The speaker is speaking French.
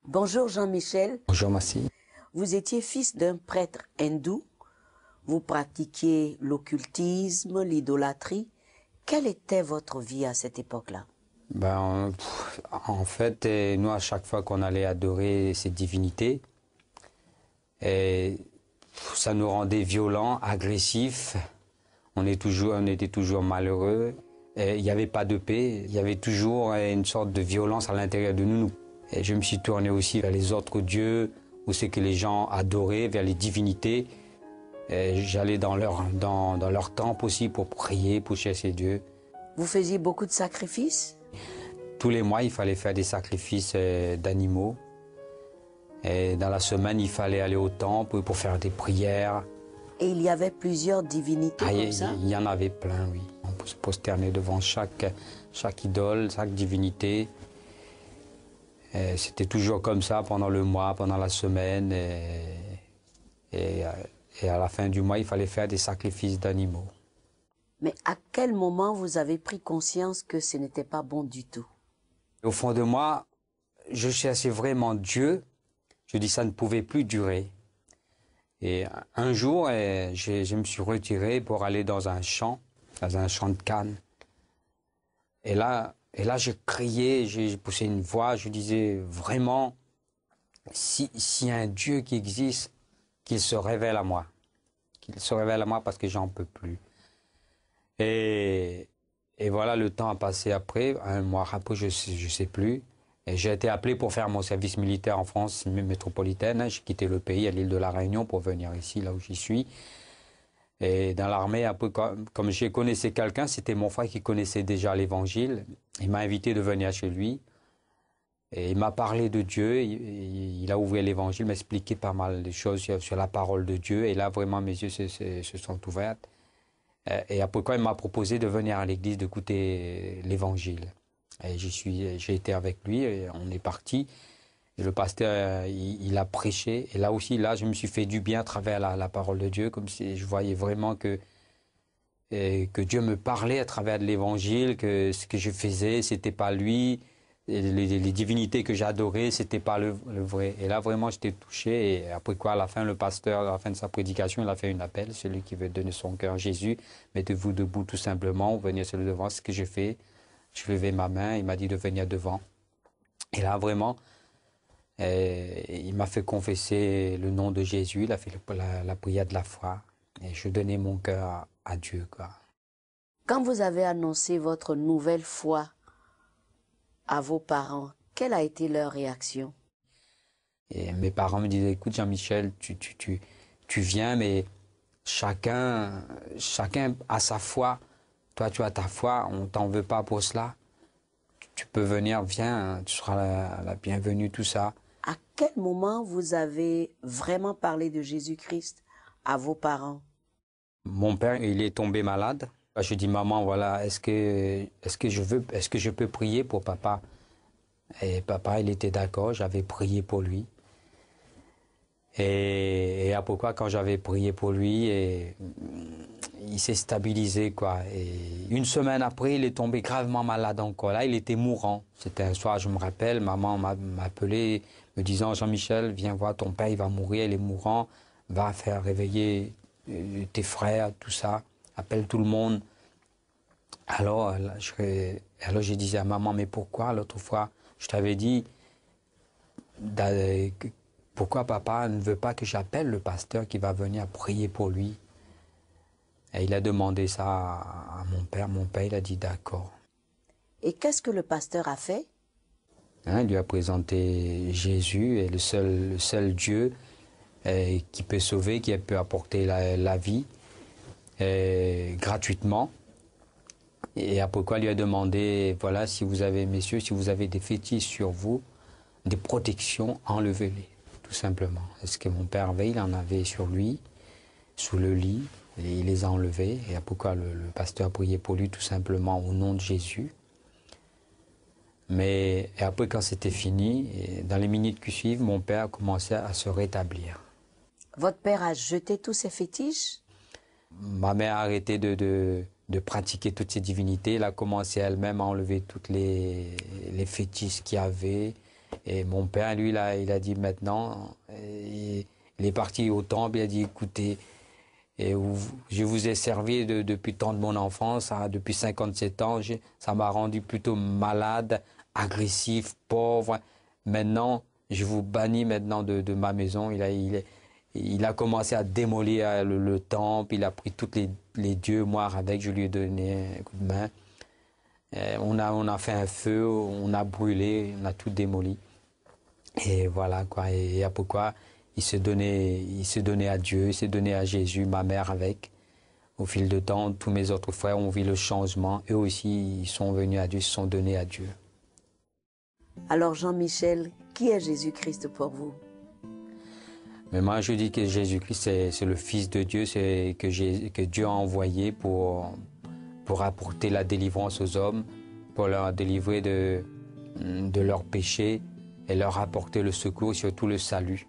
Bonjour Jean-Michel, Bonjour Massi. vous étiez fils d'un prêtre hindou, vous pratiquiez l'occultisme, l'idolâtrie. Quelle était votre vie à cette époque-là? En fait, nous, à chaque fois qu'on allait adorer ces divinités, et, ça nous rendait violents, agressifs. On était toujours malheureux. Et il n'y avait pas de paix. Il y avait toujours une sorte de violence à l'intérieur de nous. Et je me suis tourné aussi vers les autres dieux, où c'est que les gens adoraient, vers les divinités. J'allais dans leur temple aussi pour prier, pour chercher Dieu. Vous faisiez beaucoup de sacrifices? Tous les mois, il fallait faire des sacrifices d'animaux. Et dans la semaine, il fallait aller au temple pour faire des prières. Et il y avait plusieurs divinités comme ça? Il y en avait plein, oui. On peut se prosterner devant chaque idole, chaque divinité. C'était toujours comme ça pendant le mois, pendant la semaine. Et à la fin du mois, il fallait faire des sacrifices d'animaux. Mais à quel moment vous avez pris conscience que ce n'était pas bon du tout? Au fond de moi, je cherchais vraiment Dieu. Je dis ça ne pouvait plus durer. Et un jour, je me suis retiré pour aller dans un champ de canne. Et là, je criais, j'ai poussé une voix, je disais vraiment, s'il y a un Dieu qui existe, qu'il se révèle à moi. Qu'il se révèle à moi parce que j'en peux plus. Et voilà, le temps a passé après, un mois après, je sais plus. Et j'ai été appelé pour faire mon service militaire en France métropolitaine. J'ai quitté le pays à l'île de la Réunion pour venir ici, là où j'y suis. Et dans l'armée, un peu comme je connaissais quelqu'un, c'était mon frère qui connaissait déjà l'Évangile. Il m'a invité de venir chez lui. Et il m'a parlé de Dieu. Il a ouvert l'Évangile, m'a expliqué pas mal de choses sur la parole de Dieu. Et là, vraiment, mes yeux se sont ouverts. Et après quoi, il m'a proposé de venir à l'église d'écouter l'Évangile. Et j'ai été avec lui et on est parti. Et le pasteur, il a prêché. Et là aussi, je me suis fait du bien à travers la parole de Dieu, comme si je voyais vraiment que Dieu me parlait à travers de l'Évangile, que ce que je faisais, c'était pas lui. Et les divinités que j'adorais, c'était pas le vrai. Et là, vraiment, j'étais touché. Et après quoi, à la fin, le pasteur, à la fin de sa prédication, il a fait un appel. Celui qui veut donner son cœur à Jésus, mettez-vous debout tout simplement, venez sur le devant. Ce que j'ai fait, je levais ma main, il m'a dit de venir devant. Et là, vraiment, il m'a fait confesser le nom de Jésus, il a fait la prière de la foi. Et je donnais mon cœur à Dieu, quoi. Quand vous avez annoncé votre nouvelle foi à vos parents, quelle a été leur réaction? Et mes parents me disaient, écoute Jean-Michel, tu viens, mais chacun a sa foi. Toi, tu as ta foi, on t'en veut pas pour cela. Tu peux venir, viens, tu seras la bienvenue, tout ça. À quel moment vous avez vraiment parlé de Jésus-Christ à vos parents? Mon père, il est tombé malade. Je dis, maman, voilà, est-ce que je peux prier pour papa? Et papa, il était d'accord, j'avais prié pour lui. Et après quoi, quand j'avais prié pour lui, il s'est stabilisé, quoi. Et une semaine après, il est tombé gravement malade encore. Là, il était mourant. C'était un soir, je me rappelle, maman m'a appelé, me disant, Jean-Michel, viens voir ton père, il va mourir, il est mourant. Va faire réveiller tes frères, tout ça. Appelle tout le monde. Alors je disais à maman, mais pourquoi l'autre fois, je t'avais dit, pourquoi papa ne veut pas que j'appelle le pasteur qui va venir prier pour lui? Et il a demandé ça à mon père. Mon père, il a dit d'accord. Et qu'est-ce que le pasteur a fait? Il lui a présenté Jésus, et le seul Dieu qui peut sauver, qui peut apporter la vie gratuitement. Et après quoi, il lui a demandé, voilà, si vous avez, messieurs, si vous avez des fétiches sur vous, des protections, enlevez-les, tout simplement. Est-ce que mon père avait, il en avait sur lui, sous le lit, et il les a enlevés. Et après quoi, le pasteur a prié pour lui, tout simplement, au nom de Jésus. Mais et après, quand c'était fini, et dans les minutes qui suivent, mon père a commencé à se rétablir. Votre père a jeté tous ses fétiches? Ma mère a arrêté de pratiquer toutes ces divinités. Elle a commencé elle-même à enlever toutes les fétiches qu'il y avait. Et mon père, lui, il a dit maintenant, il est parti au temple, il a dit, écoutez, je vous ai servi depuis tant de mon enfance, hein, depuis 57 ans, ça m'a rendu plutôt malade, agressif, pauvre. Maintenant, je vous bannis maintenant de ma maison. Il a commencé à démolir le temple, il a pris tous les dieux noirs avec, je lui ai donné un coup de main. On a fait un feu, on a brûlé, on a tout démoli. Et voilà quoi. Et pourquoi il se donnait à Dieu, il s'est donné à Jésus, ma mère avec. Au fil du temps, tous mes autres frères ont vu le changement. Eux aussi, ils sont venus à Dieu, ils se sont donnés à Dieu. Alors Jean-Michel, qui est Jésus-Christ pour vous? Mais moi, je dis que Jésus-Christ, c'est le Fils de Dieu, c'est que Dieu a envoyé pour apporter la délivrance aux hommes, pour leur délivrer de leurs péchés et leur apporter le secours, surtout le salut.